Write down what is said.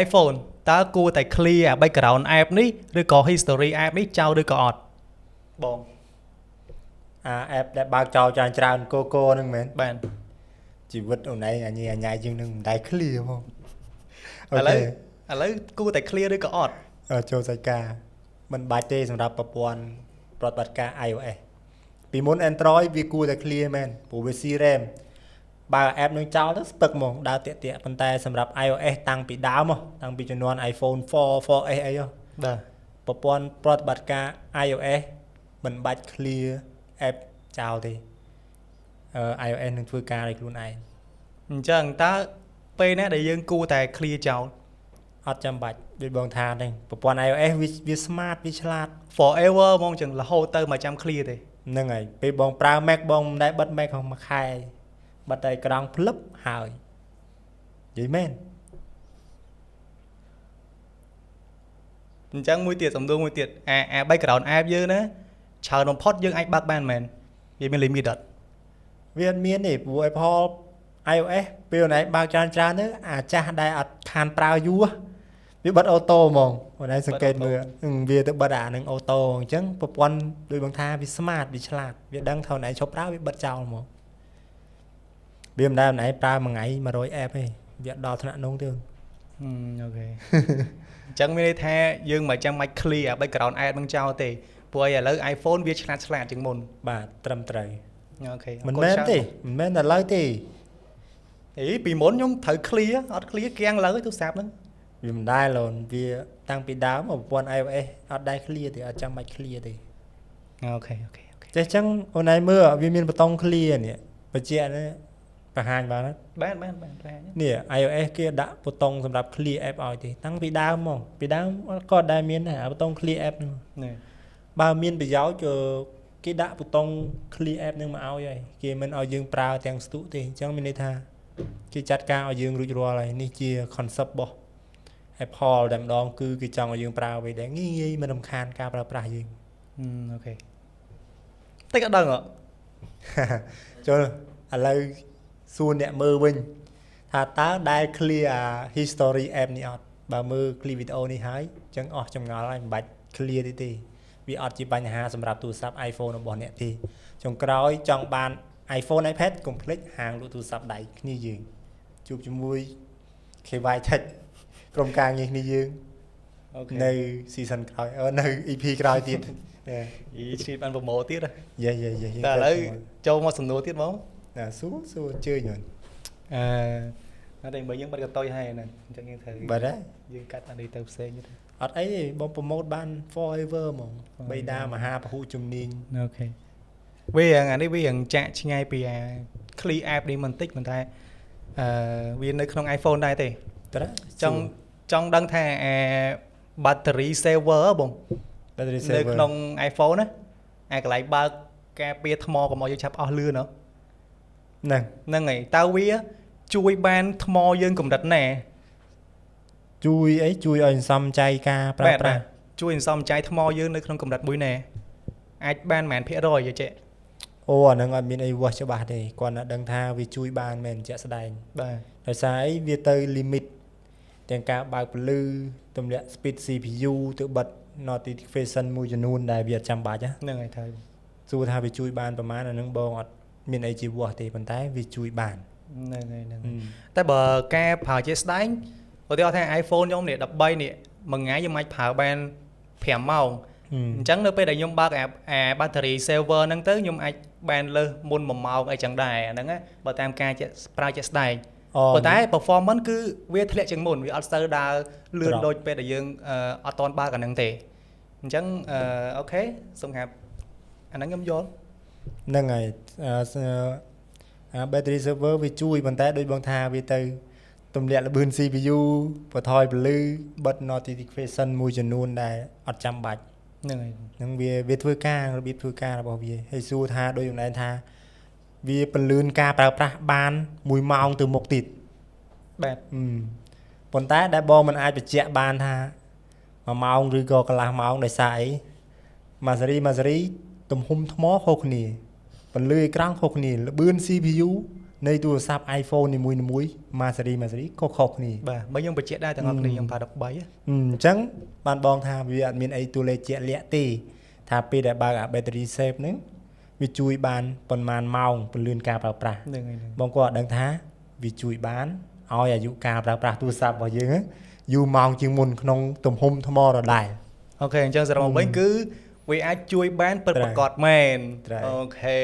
iPhone តើគួរតែ clear background app នេះឬក៏ history app នេះចោលឬក៏អត់បង app ដែលបើកចោលច្រើនកកហ្នឹងមែន បាន ជីវិតអូនឯងអញញ៉ៃជាងនឹងមិនដែល clear ហ្មង ឥឡូវគួរតែ clear ឬក៏អត់ ចូលសាច់ការមិនបាច់ទេសម្រាប់ប្រព័ន្ធប្រតិបត្តិការ iOS ពីមុន Android វាគួរតែ clear មែនព្រោះវា RAM បើ app នឹងចោលទៅស្ពឹកហ្មងដើរតាក់ប៉ុន្តែសម្រាប់ iOS តាំងពីដើមតាំងពីជំនាន់ iPhone 4 4S អីបាទ ប្រព័ន្ធប្រតិបត្តិការ iOS មិនបាច់ clear app ចោលទេiOS នឹងធ្វើការដោយខ្លួនឯង អញ្ចឹងតើពេលណាដែលយើងគួរតែ clear ចោល អត់ចាំបាច់ដូចបងថាទេប្រព័ន្ធ iOS វា smart វាឆ្លាត forever ហ្មងចឹងរហូតទៅមកចាំ clear ទេ ហ្នឹងហើយពេលបងប្រើ Mac បងមិនដែលបិទ Mac ក្នុងមួយខែបិទតែក្រង់ភ្លឹបហើយនិយាយមែន អញ្ចឹងមួយទៀតសំដួងមួយទៀតអា background app យើងណាច្រើនបំផុតយើងអាចបើកបានមែនវាមាន limit អត់ វាអត់មានទេព្រោះ Apple iOS ពេលណែបើកច្រើនទៅអាចាស់ដែលអត់ខានប្រើយូរវាបិទអូតូហ្មងបងឯងសង្កេតមើលវាទៅបិទអានឹងអូតូអញ្ចឹងប្រព័ន្ធដូចបងថាវា smart វាឆ្លាតវាដឹងថាណែឈប់ប្រើវាបិទចោលហ្មងវាមិនដែលណែប្រើមួយថ្ងៃ100 app ទេវាដល់ថ្នាក់នោះទេ អូខេ អញ្ចឹងមានន័យថាយើងមិនចាំបាច់ clear background app នឹងចោលទេព្រោះឥឡូវ iPhone វាឆ្លាតជាងមុន បាទត្រឹមត្រូវ អូខេ មិនមែនទេមិនមែនតែឡើយទេ ពីមុនខ្ញុំត្រូវ clear អត់ clear គាំងលើទូរស័ព្ទហ្នឹង វាមិនដែលលូនវាតាំងពីដើមប្រព័ន្ធ iOS អត់ដែល clear ទេអត់ចាំបាច់ clear ទេ អូខេ ចេះចឹងអូនឯងមើលវាមានប៊ូតុង clear នេះបញ្ជាក់នេះបង្ហាញបាន បាន នេះ iOS គេដាក់ប៊ូតុងសម្រាប់ clear app ឲ្យទេតាំងពីដើមហ្មងពីដើមក៏ដែលមានដែរប៊ូតុង clear app ហ្នឹងបើមានប្រយោជន៍គេដាក់ប៊ូតុង clear app ហ្នឹងមកឲ្យហើយគេមិនឲ្យយើងប្រើទាំងស្ទុះទេអញ្ចឹងមានន័យថាគេចាត់ការឲ្យយើងរួចរាល់ហើយនេះជា concept របស់ Apple តែម្ដងគឺគេចង់ឲ្យយើងប្រើវាដែរងាយមិនរំខានការប្រើប្រាស់យើង អូខេតែក៏ដឹងចូលឥឡូវសួរអ្នកមើលវិញថាតើដែល clear history app នេះអត់បើមើល clip video នេះហើយអញ្ចឹងអស់ចម្ងល់ហើយមិនបាច់ clear ទេវាអត់ជាបញ្ហាសម្រាប់ទូរស័ព្ទ iPhone របស់អ្នកទេចុងក្រោយចង់បាន iPhone iPad កុំភ្លេចហាងលក់ទូរស័ព្ទដៃគ្នាយើងជួបជាមួយ KY Tech ក្រុមការងារគ្នាយើងនៅ season ក្រោយនៅ EP ក្រោយទៀតឈ្មោះបានប្រម៉ូទៀតយេតែឥឡូវចូលមកសំណួរទៀតហ្មងសួរជឿញហ្នឹងអត់ទេមើលយើងបាត់កតុយហើយហ្នឹងអញ្ចឹងយើងត្រូវបាត់ហើយយើងកាត់អានេះទៅផ្សេងទៀតអត់អីទេបងប្រម៉ូតបាន forever ហ្មងបៃតាមហាពហុជំនាញអូខេវាអានេះវាចាក់ឆ្ងាយពីអា clear app នេះបន្តិចប៉ុន្តែវានៅក្នុង iPhone ដែរទេចង់ដឹងថាអា battery saver បង battery saver នៅក្នុង iPhone ណាអាកន្លែងបើកការពារថ្មកុំឲ្យយើងឆាប់អស់លឿនហ្នឹងហើយតើវាជួយបានថ្មយើងកម្រិតណាជួយអីជួយឲ្យសន្សំចៃការប្រើប្រាស់ជួយសន្សំចៃថ្មយើងនៅក្នុងកម្រិតមួយណាអាចបានប៉ុន្មានភាគរយយចេះអូអាហ្នឹងអត់មានអីវាស់ច្បាស់ទេគាត់តែដឹងថាវាជួយបានមែនជាក់ស្ដែងបាទដោយសារអីវាទៅ limit ទាំងការបើកពលឺទម្លាក់ speed CPU ទៅបិទ notification មួយចំនួនដែលវាអត់ចាំបាច់ហ្នឹងហើយត្រូវសួរថាវាជួយបានប្រហែលអាហ្នឹងបងអត់មានអីជាវាស់ទេប៉ុន្តែវាជួយបានហ្នឹងតែបើការប្រើជាស្ដែងឧទាហរណ៍ថា iPhone ខ្ញុំនេះ13នេះមួយថ្ងៃខ្ញុំអាចប្រើបាន5ម៉ោងអញ្ចឹងនៅពេលដែលខ្ញុំបើកអា battery saver ហ្នឹងទៅខ្ញុំអាចបានលើសមុន1ម៉ោងអីចឹងដែរអាហ្នឹងបើតាមការប្រើជាស្ដែងប៉ុន្តែ performance គឺវាធ្លាក់ជាងមុនវាអត់ស្ទើរដើរលឿនដូចពេលដែលយើងអត់តន់បើកអាហ្នឹងទេអញ្ចឹងអូខេសូមហាប់អាហ្នឹងខ្ញុំយល់ហ្នឹងហើយbattery saver វាជួយប៉ុន្តែដូចបងថាវាទៅទម្លាក់ល្បឿន CPU បន្ថយពលឺបិទ notification មួយចំនួនដែលអត់ចាំបាច់ហ្នឹងវាធ្វើការរបៀបធ្វើការរបស់វាហើយសួរថាដូចចំណែនថាវាពន្លឿនការប្រើប្រាស់បាន1ម៉ោងទៅមុខទៀតបាទប៉ុន្តែដែលបងមិនអាចបញ្ជាក់បានថា1ម៉ោងឬក៏កន្លះម៉ោងដោយសារអីមួយសេរីទំហំថ្មខុសគ្នាពន្លឺអេក្រង់ខុសគ្នាល្បឿន CPU នៃទូរស័ព្ទ iPhone នីមួយៗមួយស៊េរីក៏ខុសគ្នា បាទបើយើងបញ្ជាក់ដែរទាំងអស់គ្នាខ្ញុំប្រើ13 អញ្ចឹងបានបងថាវាអត់មានអីតួលេខជាក់លាក់ទេថាពេលដែលបើកអា battery safe ហ្នឹងវាជួយបានប៉ុន្មានម៉ោងពន្លឿនការប្រើប្រាស់ ហ្នឹងហើយ បងក៏អត់ដឹងថាវាជួយបានឲ្យអាយុការប្រើប្រាស់ទូរស័ព្ទរបស់យើងយូរម៉ោងជាងមុនក្នុងទំហំថ្មដដែល អូខេអញ្ចឹងសរុបមកវិញគឺវាអាចជួយបានពិតប្រាកដមែន ត្រូវ អូខេ